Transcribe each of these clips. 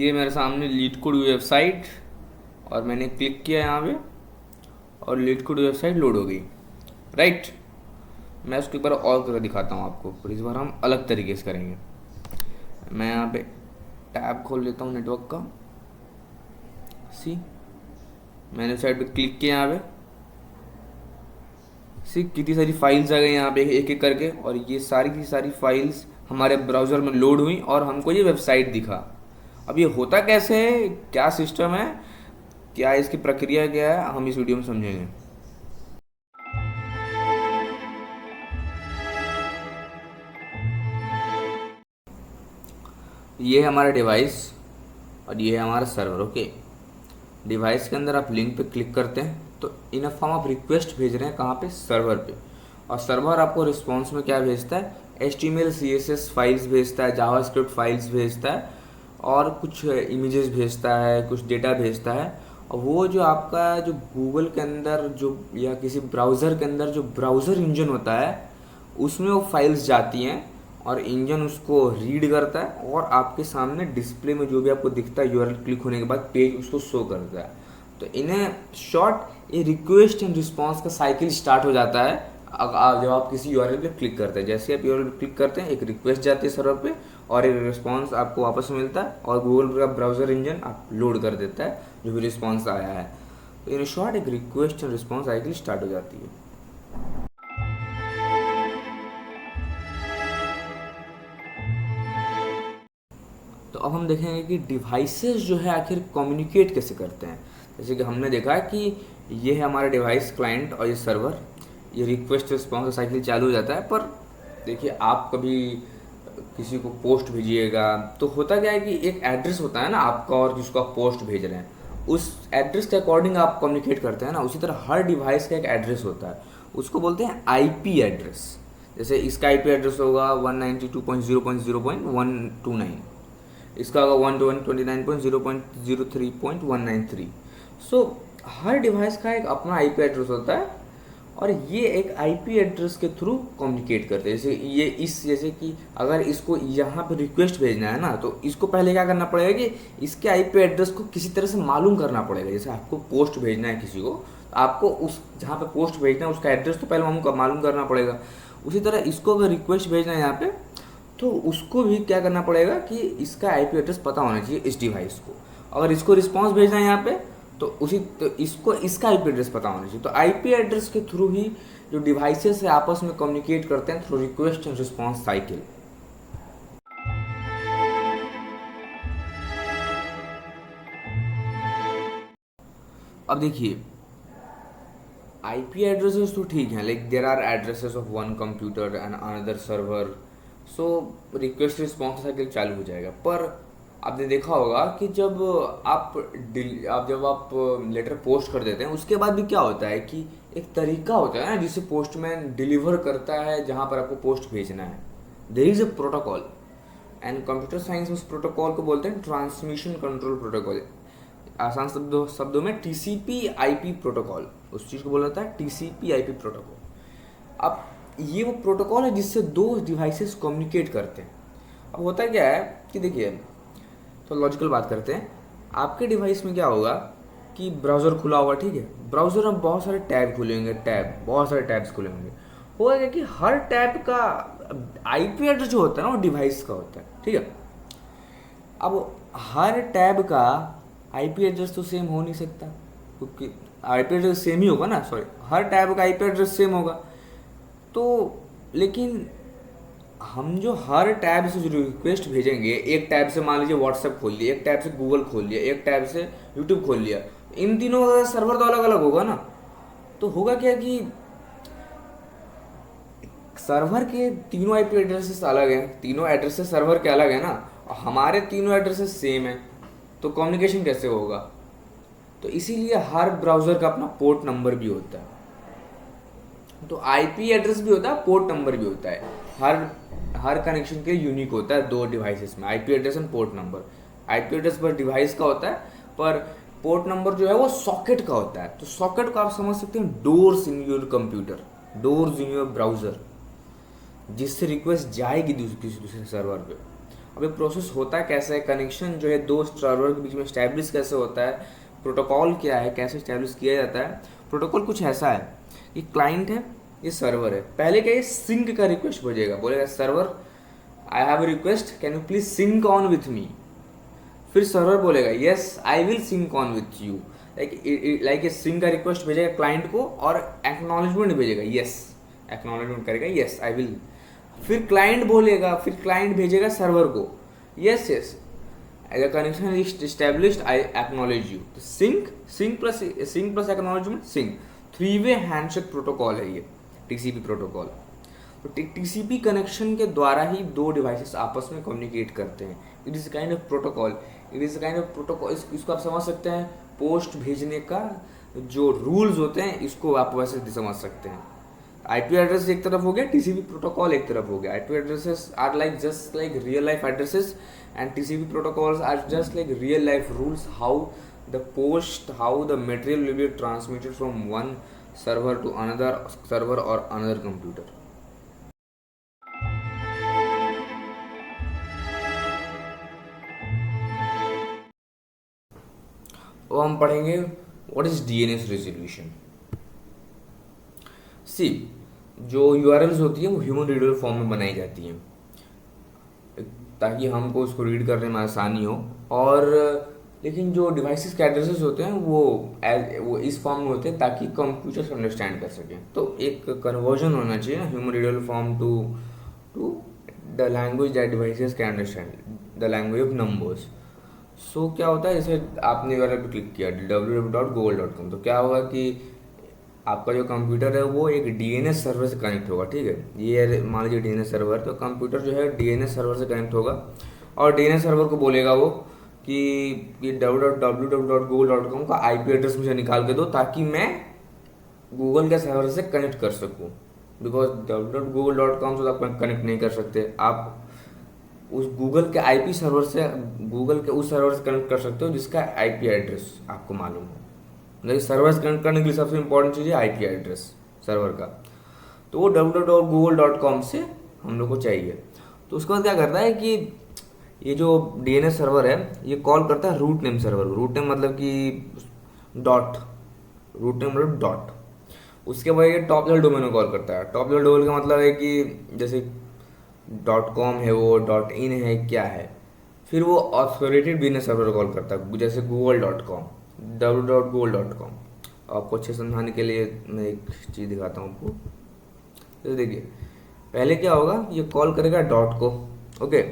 ये मेरे सामने लीडकोड वेबसाइट और मैंने क्लिक किया यहाँ पे और लीडकोड वेबसाइट लोड हो गई। राइट, मैं उसको एक बार और करके दिखाता हूँ आपको, पर इस बार हम अलग तरीके से करेंगे। मैं यहाँ पे टैब खोल लेता हूँ नेटवर्क का। सी, मैंने साइड पे क्लिक किया यहाँ पे। सी, कितनी सारी फाइल्स आ गई यहाँ पे एक एक करके, और ये सारी की सारी फाइल्स हमारे ब्राउज़र में लोड हुई और हमको ये वेबसाइट दिखा। अब ये होता कैसे है, क्या सिस्टम है, क्या इसकी प्रक्रिया क्या है, हम इस वीडियो में समझेंगे। ये है हमारा डिवाइस और ये है हमारा सर्वर। ओके, डिवाइस के अंदर आप लिंक पे क्लिक करते हैं तो इन फॉर्म आप रिक्वेस्ट भेज रहे हैं कहाँ पे, सर्वर पे। और सर्वर आपको रिस्पॉन्स में क्या भेजता है, HTML CSS फाइल्स भेजता है, जावास्क्रिप्ट फाइल्स भेजता है और कुछ इमेजेस भेजता है, कुछ डेटा भेजता है। और वो जो आपका जो गूगल के अंदर जो या किसी ब्राउज़र के अंदर जो ब्राउज़र इंजन होता है उसमें वो फाइल्स जाती हैं और इंजन उसको रीड करता है और आपके सामने डिस्प्ले में जो भी आपको दिखता है URL क्लिक होने के बाद पेज उसको शो करता है। तो इन्हें शॉर्ट ये रिक्वेस्ट एंड रिस्पॉन्स का साइकिल स्टार्ट हो जाता है जब आप किसी URL पे क्लिक करते हैं। जैसे आप URL पे क्लिक करते हैं एक रिक्वेस्ट जाती है सर्वर पे और एक रिस्पॉन्स आपको वापस मिलता है और गूगल का ब्राउज़र इंजन आप लोड कर देता है जो भी रिस्पॉन्स आया है। तो इन शॉर्ट एक request and response cycle start हो जाती है। तो अब हम देखेंगे कि डिवाइसेस जो है आखिर कम्युनिकेट कैसे करते हैं। जैसे कि हमने देखा कि ये है हमारा डिवाइस क्लाइंट और ये सर्वर, ये रिक्वेस्ट रिस्पॉन्स साइकिल चालू हो जाता है। पर देखिए, आप कभी किसी को पोस्ट भेजिएगा तो होता क्या है कि एक एड्रेस होता है ना आपका और जिसको आप पोस्ट भेज रहे हैं, उस एड्रेस के अकॉर्डिंग आप कम्युनिकेट करते हैं ना। उसी तरह हर डिवाइस का एक एड्रेस होता है, उसको बोलते हैं IP एड्रेस। जैसे इसका IP एड्रेस होगा 192.0.0.129, इसका होगा 129.0.03.193। सो हर डिवाइस का एक अपना IP एड्रेस होता है और ये एक IP एड्रेस के थ्रू कम्युनिकेट करते हैं। जैसे कि अगर इसको यहाँ पे रिक्वेस्ट भेजना है ना तो इसको पहले क्या करना पड़ेगा कि इसके IP एड्रेस को किसी तरह से मालूम करना पड़ेगा। जैसे आपको पोस्ट भेजना है किसी को, तो आपको उस जहाँ पे पोस्ट भेजना है उसका एड्रेस तो पहले हमको मालूम करना पड़ेगा। उसी तरह इसको अगर रिक्वेस्ट भेजना है यहाँ पे तो उसको भी क्या करना पड़ेगा कि इसका IP एड्रेस पता होना चाहिए इस डिवाइस को। अगर इसको रिस्पॉन्स भेजना है यहाँ पे तो इसको इसका IP एड्रेस पता होना चाहिए। तो IP एड्रेस के थ्रू ही जो डिवाइसेस है आपस में कम्युनिकेट करते हैं through request and response cycle. अब देखिए, IP एड्रेसेस तो ठीक है, like there are addresses of one computer and another server, so request response cycle चालू हो जाएगा। पर आपने देखा होगा कि जब आप लेटर पोस्ट कर देते हैं उसके बाद भी क्या होता है कि एक तरीका होता है ना जिसे पोस्टमैन डिलीवर करता है जहाँ पर आपको पोस्ट भेजना है। There is a protocol and computer science में उस प्रोटोकॉल को बोलते हैं ट्रांसमिशन कंट्रोल प्रोटोकॉल। आसान शब्दों में TCP/IP प्रोटोकॉल, उस चीज़ को बोला जाता है TCP/IP प्रोटोकॉल। अब ये वो प्रोटोकॉल है जिससे दो डिवाइसेस कम्युनिकेट करते हैं। अब होता क्या है कि देखिए, तो लॉजिकल बात करते हैं। आपके डिवाइस में क्या होगा कि ब्राउज़र खुला होगा, ठीक है, ब्राउज़र में बहुत सारे टैब खुलेंगे, बहुत सारे टैब्स खुले होंगे। होगा क्या कि हर टैब का IP एड्रेस जो होता है ना वो डिवाइस का होता है, ठीक है। अब हर टैब का IP एड्रेस तो सेम हो नहीं सकता, क्योंकि IP एड्रेस सेम ही होगा ना, सॉरी, हर टैब का IP एड्रेस सेम होगा। तो लेकिन हम जो हर टैब से जो रिक्वेस्ट भेजेंगे, एक टैब से मान लीजिए व्हाट्सएप खोल लिया, एक टैब से गूगल खोल लिया, एक टैब से यूट्यूब खोल लिया, इन तीनों का सर्वर तो अलग अलग होगा ना। तो होगा क्या कि सर्वर के तीनों IP एड्रेसेस अलग हैं, तीनों एड्रेसेस सर्वर के अलग है ना, हमारे तीनों एड्रेसेस सेम है, तो कम्युनिकेशन कैसे होगा। तो इसीलिए हर ब्राउज़र का अपना पोर्ट नंबर भी होता है। तो IP एड्रेस भी होता है, पोर्ट नंबर भी होता है। हर कनेक्शन के यूनिक होता है दो डिवाइसेस में, IP address and port number. IP address पर डिवाइस का होता है, पर पोर्ट नंबर जो है वो सॉकेट का होता है। तो सॉकेट को आप समझ सकते हैं doors in your computer, doors in your browser, जिससे रिक्वेस्ट जाएगी किसी दूसरे सर्वर पे। अब ये प्रोसेस होता कैसे है, कनेक्शन जो है दो सर्वर के बीच में स्टैब्लिश कैसे होता है, प्रोटोकॉल क्या है, कैसे स्टैब्लिश किया जाता है। प्रोटोकॉल कुछ ऐसा है, ये क्लाइंट है, ये सर्वर है। पहले क्या, ये सिंक का रिक्वेस्ट भेजेगा, बोलेगा server I have a request, can you please sync on with me. फिर सर्वर बोलेगा yes I will sync on with you, like ये सिंक का रिक्वेस्ट भेजेगा क्लाइंट को और एक्नॉलेजमेंट भेजेगा, यस एक्नॉलेजमेंट करेगा यस आई विल। फिर क्लाइंट बोलेगा, फिर क्लाइंट भेजेगा सर्वर को yes yes the connection is established I acknowledge you. तो सिंक प्लस एक्नॉलेजमेंट, सिंक, 3-वे हैंडशेक प्रोटोकॉल है ये टीसीपी प्रोटोकॉल। तो टीसीपी कनेक्शन के द्वारा ही दो डिवाइसेस आपस में कम्युनिकेट करते हैं। It is kind of protocol, इसको आप समझ सकते हैं पोस्ट भेजने का जो रूल्स होते हैं, इसको आप वैसे समझ सकते हैं। आईपी एड्रेस एक तरफ हो गया, टीसीपी प्रोटोकॉल एक तरफ हो गया। IP addresses are like just like real life addresses and TCP protocols are just like real life rules, how the material will be transmitted from one server to another server or another computer. तो हम पढ़ेंगे what is DNS resolution. सी, जो URLs होती है वो human readable form में बनाई जाती हैं ताकि हमको उसको रीड करने में आसानी हो, और लेकिन जो डिवाइसेस के एड्रेसेस होते हैं वो इस फॉर्म में होते हैं ताकि कंप्यूटर्स अंडरस्टैंड कर सकें। तो एक कन्वर्जन होना चाहिए ना human readable form to the language that devices can understand, the language of numbers. So क्या होता है, जैसे आपने वाला पे क्लिक किया www.google.com, तो क्या होगा कि आपका जो कंप्यूटर है वो एक डीएनएस सर्वर से कनेक्ट होगा। ठीक है, ये मान लीजिए डीएनएस सर्वर, तो कंप्यूटर जो है डीएनएस सर्वर से कनेक्ट होगा और डीएनएस सर्वर को बोलेगा वो कि www.google.com का आईपी एड्रेस मुझे निकाल के दो ताकि मैं गूगल के सर्वर से कनेक्ट कर सकूं। बिकॉज www.google.com से आप कनेक्ट नहीं कर सकते, आप उस गूगल के आईपी सर्वर से, गूगल के उस सर्वर से कनेक्ट कर सकते हो जिसका आईपी एड्रेस आपको मालूम हो। लेकिन सर्वर से कनेक्ट करने के लिए सबसे इंपॉर्टेंट चीज़ है आईपी एड्रेस सर्वर का, तो वो www.google.com से हम लोग को चाहिए। तो उसके बाद क्या करता है कि ये जो डीएनएस सर्वर है ये कॉल करता है root name server. Root name मतलब कि रूट नेम मतलब डॉट। उसके बाद ये टॉप लेवल डोमेन को कॉल करता है। टॉप लेवल डोमेन का मतलब है कि जैसे .com है, वो .in है, क्या है। फिर वो ऑथोरेटेड बिजनेस सर्वर कॉल करता है, जैसे google.com, www.google.com। आपको अच्छे समझाने के लिए मैं एक चीज़ दिखाता हूँ आपको। तो देखिए पहले क्या होगा, ये कॉल करेगा डॉट को, ओके,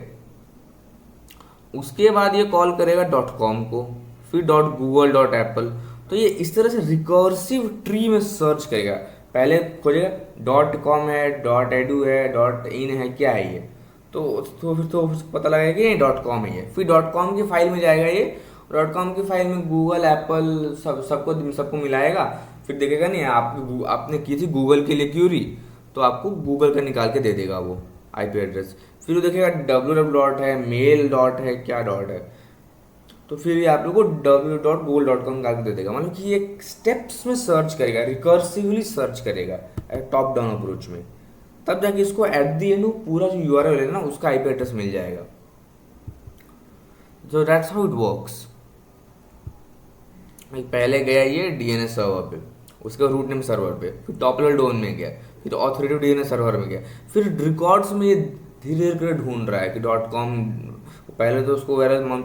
उसके बाद ये कॉल करेगा .com को, फिर .google.apple। तो ये इस तरह से रिकर्सिव ट्री में सर्च करेगा। पहले खोजेगा .com है, .edu है, .in है, क्या है ये, तो फिर तो पता लगेगा कि ये .com है ये। फिर .com की फाइल में जाएगा ये, .com की फाइल में गूगल, एप्पल सबको मिलाएगा। फिर देखेगा नहीं आपने की थी गूगल के लिए क्यूरी, तो आपको गूगल का निकाल के दे देगा वो आईपी एड्रेस। फिर वो देखेगा www डॉट है, मेल डॉट है, क्या डॉट है, तो फिर ये आप लोग को www.google.com निकाल के दे देगा। मतलब कि एक स्टेप्स में सर्च करेगा, रिकर्सिवली सर्च करेगा टॉप डाउन अप्रोच में, तब जाके इसको एट दी एंड पूरा जो यूआरएल है ना उसका आईपी एड्रेस मिल जाएगा। So that's how it works. पहले गया ये डीएनएस सर्वर पे, उसके रूट नेम सर्वर पे, फिर टॉप लेवल डोमेन में गया, फिर ऑथोरेटिव डीएनएस सर्वर में गया, फिर रिकॉर्ड्स में ये धीरे धीरे ढूंढ रहा है कि .com। पहले तो उसको वैसे मान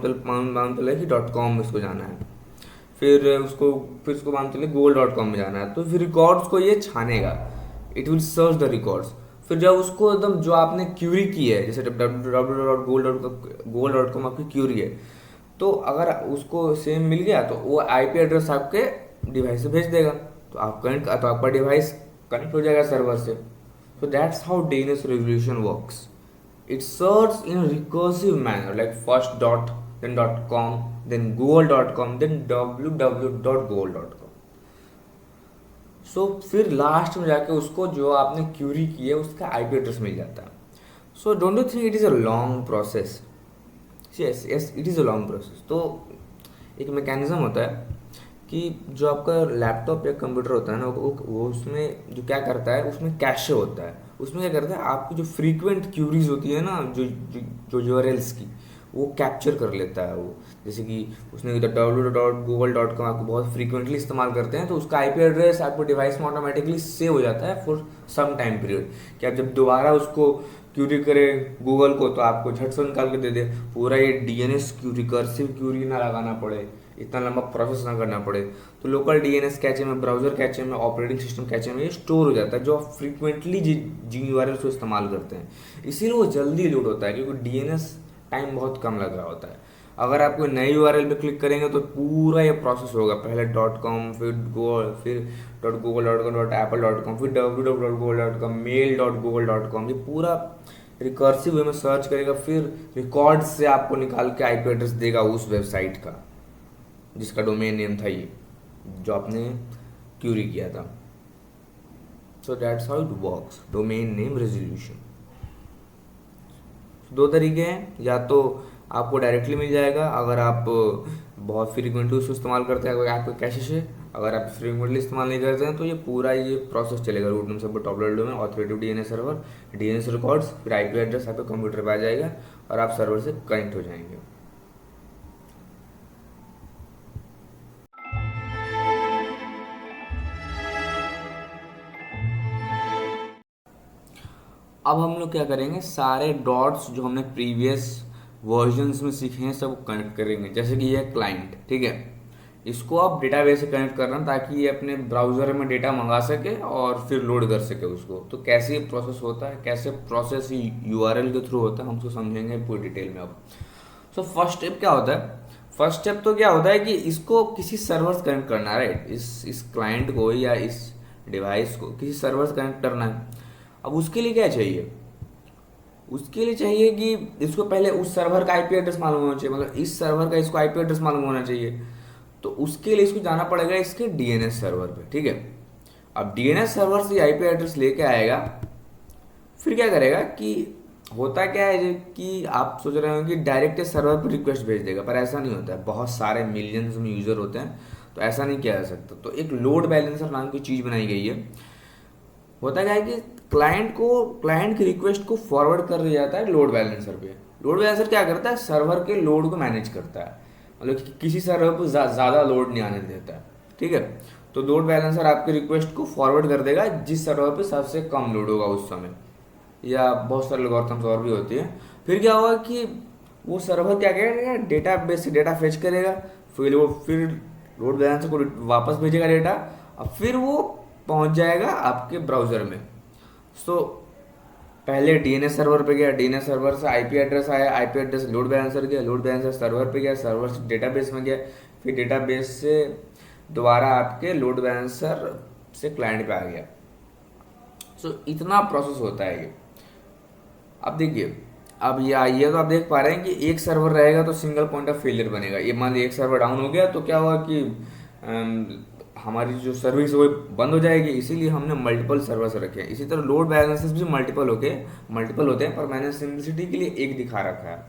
चले कि .com इसको जाना है, फिर उसको मान चले google.com में जाना है, तो फिर रिकॉर्ड्स को ये छानेगा, it will search the records. फिर जब उसको एकदम जो आपने क्यूरी की है, जैसे www.google.com आपकी क्यूरी है, तो अगर उसको सेम मिल गया तो वो आईपी एड्रेस आपके डिवाइस से भेज देगा, तो आपका डिवाइस कनेक्ट हो जाएगा सर्वर से। So that's how DNS resolution works. It searches in a recursive manner, like first dot, then .com, then google.com, then www.google.com. So फिर लास्ट में जाके उसको जो आपने क्यूरी की है उसका आईपी एड्रेस मिल जाता है। So don't you think it is a long process? Yes, it is a long process. तो एक मैकेनिज्म होता है कि जो आपका लैपटॉप या कंप्यूटर होता है ना, वो उसमें जो क्या करता है, उसमें कैशे होता है, उसमें क्या करता है, आपकी जो फ्रीक्वेंट क्यूरीज होती है ना, जो यूआरएल्स की, वो कैप्चर कर लेता है वो। जैसे कि उसने www.google.com आपको बहुत फ्रीक्वेंटली इस्तेमाल करते हैं, तो उसका आईपी एड्रेस आपको डिवाइस में ऑटोमेटिकली सेव हो जाता है फॉर सम टाइम पीरियड, कि आप जब दोबारा उसको क्यूरी करें गूगल को, तो आपको झट से निकाल के दे दे। पूरा ये डीएनएस क्यूरी, रिकर्सिव क्यूरी ना लगाना पड़े, इतना लंबा प्रोसेस ना करना पड़े। तो लोकल डीएनएस कैचे में, ब्राउजर कैचे में, ऑपरेटिंग सिस्टम कैचे में ये स्टोर हो जाता है, जो आप फ्रीक्वेंटली जिन यूआरएल को इस्तेमाल करते हैं, इसीलिए वो जल्दी लोड होता है, क्योंकि डीएनएस टाइम बहुत कम लग रहा होता है। अगर आप कोई नई यूआरएल पे क्लिक करेंगे तो पूरा ये प्रोसेस होगा, पहले .com, फिर फिर .google.com, .apple.com, फिर www.google.com, mail.google.com, ये पूरा रिकर्सिव वे में सर्च करेगा, फिर रिकॉर्ड से आपको निकाल के आईपी एड्रेस देगा उस वेबसाइट का जिसका डोमेन नेम था ये, जो आपने क्यूरी किया था। So that's how it works, domain name resolution. दो तरीके हैं, या तो आपको डायरेक्टली मिल जाएगा अगर आप बहुत फ्रीक्वेंटली उसको इस्तेमाल करते हैं, अगर आपको कैशे से। अगर आप फ्रीक्वेंटली इस्तेमाल नहीं करते हैं तो ये पूरा ये प्रोसेस चलेगा, रूट नेम सब टॉप लेवल में, authoritative DNS server, DNS records, फिर आईपी एड्रेस आपके कंप्यूटर पे आ जाएगा और आप सर्वर से कनेक्ट हो जाएंगे। अब हम लोग क्या करेंगे, सारे डॉट्स जो हमने प्रीवियस वर्जन्स में सीखे हैं सब कनेक्ट करेंगे। जैसे कि ये क्लाइंट, ठीक है, इसको आप डेटाबेस से कनेक्ट करना ताकि ये अपने ब्राउज़र में डेटा मंगा सके और फिर लोड कर सके उसको। तो कैसे ये प्रोसेस होता है, कैसे प्रोसेस यूआरएल के थ्रू होता है, हम उसको समझेंगे पूरी डिटेल में अब। सो फर्स्ट स्टेप क्या होता है, फर्स्ट स्टेप तो क्या होता है कि इसको किसी सर्वर से कनेक्ट करना है, राइट। इस क्लाइंट को या इस डिवाइस को किसी सर्वर से कनेक्ट करना है। अब उसके लिए क्या चाहिए, उसके लिए चाहिए कि इसको पहले उस सर्वर का आईपी एड्रेस मालूम होना चाहिए, मतलब इस सर्वर का इसको आईपी एड्रेस मालूम होना चाहिए। तो उसके लिए इसको जाना पड़ेगा इसके डीएनएस सर्वर पे, ठीक है। अब डीएनएस सर्वर से आईपी एड्रेस लेके आएगा, फिर क्या करेगा कि होता क्या है कि आप सोच रहे हो कि डायरेक्ट सर्वर पर रिक्वेस्ट भेज देगा, पर ऐसा नहीं होता है। बहुत सारे मिलियंस में यूजर होते हैं, तो ऐसा नहीं किया जा सकता। तो एक लोड बैलेंसर नाम की चीज़ बनाई गई है। होता क्या है कि क्लाइंट की रिक्वेस्ट को फॉरवर्ड कर दिया जाता है लोड बैलेंसर पे। लोड बैलेंसर क्या करता है, सर्वर के लोड को मैनेज करता है, मतलब कि किसी सर्वर पर ज़्यादा लोड नहीं आने देता है, ठीक है। तो लोड बैलेंसर आपकी रिक्वेस्ट को फॉरवर्ड कर देगा जिस सर्वर पे सबसे कम लोड होगा उस समय, या बहुत सारे एल्गोरिथम्स और भी होती है। फिर क्या होगा कि वो सर्वर क्या करेगा, डेटा बेस से डेटा फेच करेगा, फिर लोड बैलेंसर को वापस भेजेगा डेटा, और फिर वो पहुंच जाएगा आपके ब्राउज़र में। सो पहले डीएनएस सर्वर पे गया, डीएनएस सर्वर से आईपी एड्रेस आया, आईपी एड्रेस लोड बैलेंसर गया, लोड बैलेंसर सर्वर पे गया, सर्वर से डेटाबेस में गया, फिर डेटाबेस से दोबारा आपके लोड बैलेंसर से क्लाइंट पे आ गया। सो इतना प्रोसेस होता है ये। अब देखिए, अब ये तो आप देख पा रहे हैं कि एक सर्वर रहेगा तो सिंगल पॉइंट ऑफ फेलियर बनेगा। ये मान लीजिए एक सर्वर डाउन हो गया तो क्या हुआ कि हमारी जो सर्विस है वो बंद हो जाएगी, इसीलिए हमने मल्टीपल सर्वर्स रखे हैं। इसी तरह लोड बैलेंसेस भी मल्टीपल होते हैं, पर मैंने सिंपलिसिटी के लिए एक दिखा रखा है।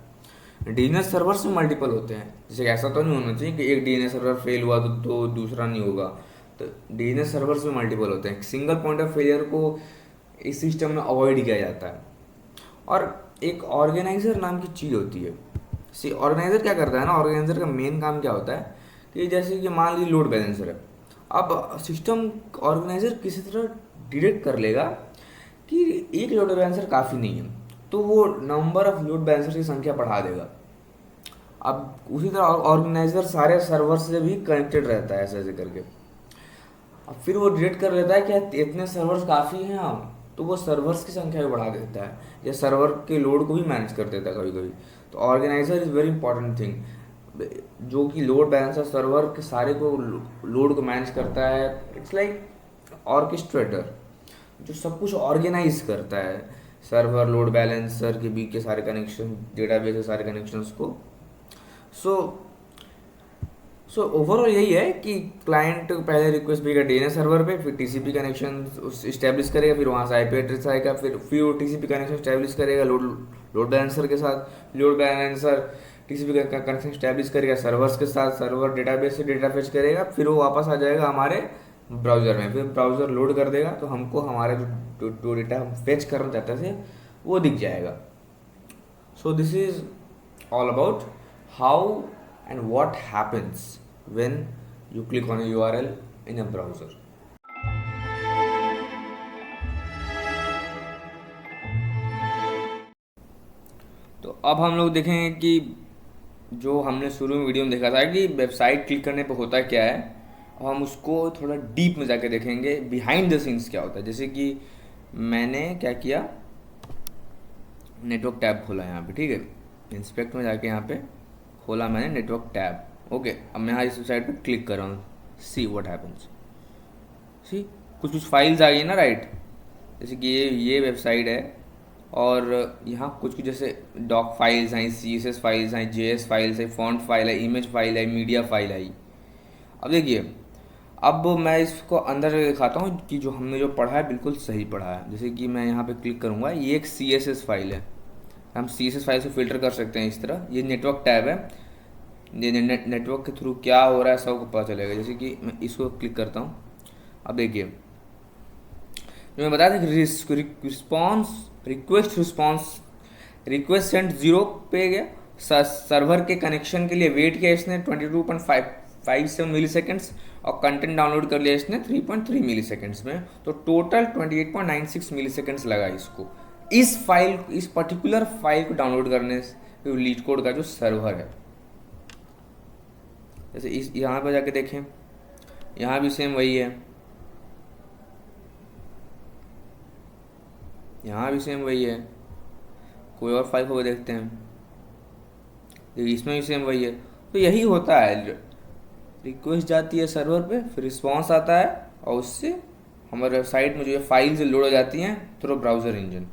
डीएनएस सर्वर्स में मल्टीपल होते हैं, जैसे ऐसा तो नहीं होना चाहिए कि एक डीएनएस सर्वर फेल हुआ तो दूसरा नहीं होगा। तो डीएनएस सर्वर्स में मल्टीपल होते हैं। सिंगल पॉइंट ऑफ फेलियर को इस सिस्टम में अवॉइड किया जाता है। और एक ऑर्गेनाइजर नाम की चीज़ होती है। ऑर्गेनाइजर क्या करता है ना, ऑर्गेनाइजर का मेन काम क्या होता है कि जैसे कि मान लीजिए लोड बैलेंसर है, अब सिस्टम ऑर्गेनाइजर किसी तरह डिटेक्ट कर लेगा कि एक लोड बैलेंसर काफ़ी नहीं है, तो वो नंबर ऑफ लोड बैलेंसर की संख्या बढ़ा देगा। अब उसी तरह ऑर्गेनाइजर सारे सर्वर से भी कनेक्टेड रहता है ऐसे ऐसे करके। अब फिर वो डिटेक्ट कर लेता है कि इतने सर्वर्स काफ़ी हैं, तो वो सर्वर्स की संख्या भी बढ़ा देता है, या सर्वर के लोड को भी मैनेज कर देता है कभी कभी। तो organiser is very important thing, जो कि लोड बैलेंसर सर्वर के सारे को लोड को मैनेज करता है। इट्स लाइक ऑर्केस्ट्रेटर जो सब कुछ ऑर्गेनाइज करता है, सर्वर लोड बैलेंसर के बीच के सारे कनेक्शन, डेटाबेस के सारे कनेक्शंस को। सो ओवरऑल यही है कि क्लाइंट पहले रिक्वेस्ट भेजेगा डीएनएस सर्वर पे, फिर टीसीपी कनेक्शन इस्टेब्लिश करेगा, फिर वहाँ से आईपी एड्रेस आएगा, फिर वो टीसीपी कनेक्शन इस्टेब्लिश करेगा लोड बैलेंसर के साथ, लोड बैलेंसर टीसीपी का कनेक्शन इस्टेब्लिश करेगा सर्वर्स के साथ, सर्वर डेटाबेस से डेटा फेच करेगा, फिर वो वापस आ जाएगा हमारे ब्राउज़र में, फिर ब्राउज़र लोड कर देगा तो हमको हमारे जो जो डेटा हम फेच करना चाहते थे वो दिख जाएगा. So this is all about how and what happens when you click on a URL in a browser. तो अब हम लोग देखेंगे कि जो हमने शुरू में वीडियो में देखा था कि वेबसाइट क्लिक करने पर होता क्या है, और हम उसको थोड़ा डीप में जाके देखेंगे बिहाइंड द सीन्स क्या होता है. जैसे कि मैंने क्या किया, नेटवर्क टैब खोला यहाँ पे, ठीक है, इंस्पेक्ट में जाके यहाँ पे खोला मैंने नेटवर्क टैब. ओके, अब मैं यहाँ इस वेबसाइट पे क्लिक कर रहा हूँ. See what happens. सी कुछ फाइल्स आ गई ना, राइट. जैसे कि ये वेबसाइट है और यहाँ कुछ जैसे डॉक फाइल्स आई, CSS फाइल्स आई, JS फाइल्स है, फॉन्ट फाइल है, इमेज फाइल है, मीडिया फाइल आई. अब देखिए, अब मैं इसको अंदर दिखाता हूँ कि जो हमने जो पढ़ा है बिल्कुल सही पढ़ा है. जैसे कि मैं यहाँ पे क्लिक करूँगा, ये एक CSS फाइल है. हम CSS फाइल से फिल्टर कर सकते हैं इस तरह. ये नेटवर्क टैब है, ये नेटवर्क के थ्रू क्या हो रहा है सबको पता चलेगा. जैसे कि मैं इसको क्लिक करता हूँ. अब देखिए, जो मैं बताया था रिक्वेस्ट सेंड 0 पे गया. सर्वर के कनेक्शन के लिए वेट किया इसने 22.57 मिली सेकेंड्स, और कंटेंट डाउनलोड कर लिया इसने 3.3 मिली सेकेंड्स में. तो टोटल 28.96 मिली सेकेंड्स लगा इसको, इस पर्टिकुलर फाइल को डाउनलोड करने से लीड कोड का जो सर्वर है. जैसे इस यहाँ पर जाके देखें, यहाँ भी सेम वही है, यहाँ भी सेम वही है. कोई और फाइल को देखते हैं, देखिए इसमें भी सेम वही है. तो यही होता है, रिक्वेस्ट जाती है सर्वर पे, फिर रिस्पॉन्स आता है, और उससे हमारे वेबसाइट में जो फाइल्स लोड हो जाती हैं थ्रू ब्राउज़र इंजन.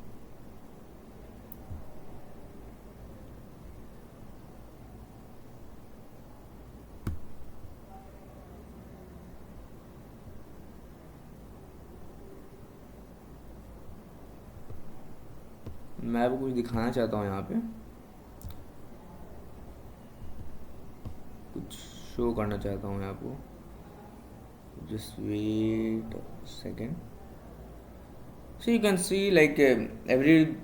मैं आपको कुछ दिखाना चाहता हूँ यहाँ पे, कुछ शो करना चाहता हूँ आपको. Just wait second. So you can see like every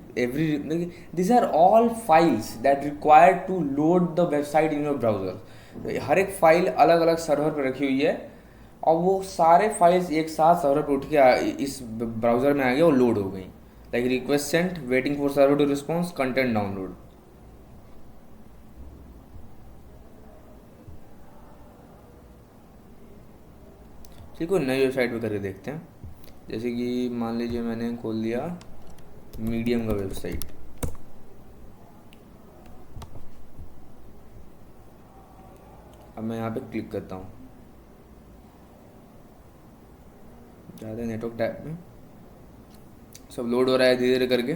these are all files that require to load the website in your browser. हर एक फाइल अलग अलग सर्वर पर रखी हुई है, और वो सारे फाइल्स एक साथ सर्वर पर उठ के इस ब्राउज़र में आ गए और लोड हो गई. Like request sent, waiting for server to response, content download. ठीक है, नई वेबसाइट पे करके देखते हैं. जैसे कि मान लीजिए मैंने खोल दिया मीडियम का वेबसाइट. अब मैं यहाँ पे क्लिक करता हूँ, ज़्यादा नेटवर्क टैब में सब लोड हो रहा है धीरे धीरे करके.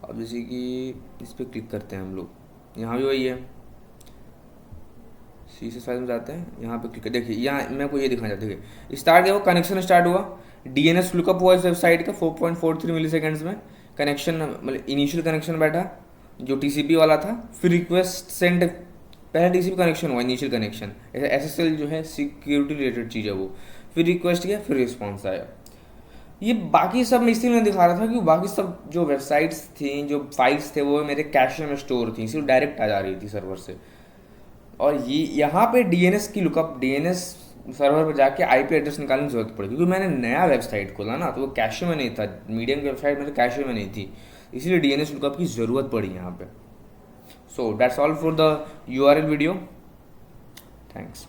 अब जैसे कि इस पर क्लिक करते हैं हम लोग, यहाँ भी वही है. CSS फाइल में जाते हैं, यहाँ पे क्लिक कर. देखिए यहाँ मैं को ये दिखाना चाहता हूँ, स्टार्ट किया, वो कनेक्शन स्टार्ट हुआ, DNS लुकअप हुआ इस वेबसाइट का 4.43 मिली सेकेंड्स में. कनेक्शन मतलब इनिशियल कनेक्शन बैठा जो TCP वाला था. फिर रिक्वेस्ट सेंड, पहले TCP कनेक्शन हुआ, इनिशियल कनेक्शन, SSL जो है सिक्योरिटी रिलेटेड चीज़ है वो. फिर रिक्वेस्ट किया, फिर रिस्पॉन्स आया. ये बाकी सब मैं इसलिए दिखा रहा था कि बाकी सब जो वेबसाइट्स थी, जो फाइल्स थे, वो मेरे कैशे में स्टोर थी, सिर्फ डायरेक्ट आ जा रही थी सर्वर से. और ये यहाँ पे DNS की लुकअप, DNS सर्वर पर जाके IP एड्रेस निकालने की जरूरत पड़ी, क्योंकि मैंने नया वेबसाइट खोला ना, तो वो कैशे में नहीं था. मीडियम की वेबसाइट मेरे कैशे में नहीं थी, इसीलिए DNS लुकअप की ज़रूरत पड़ी यहाँ पे. So that's all for the URL video. Thanks.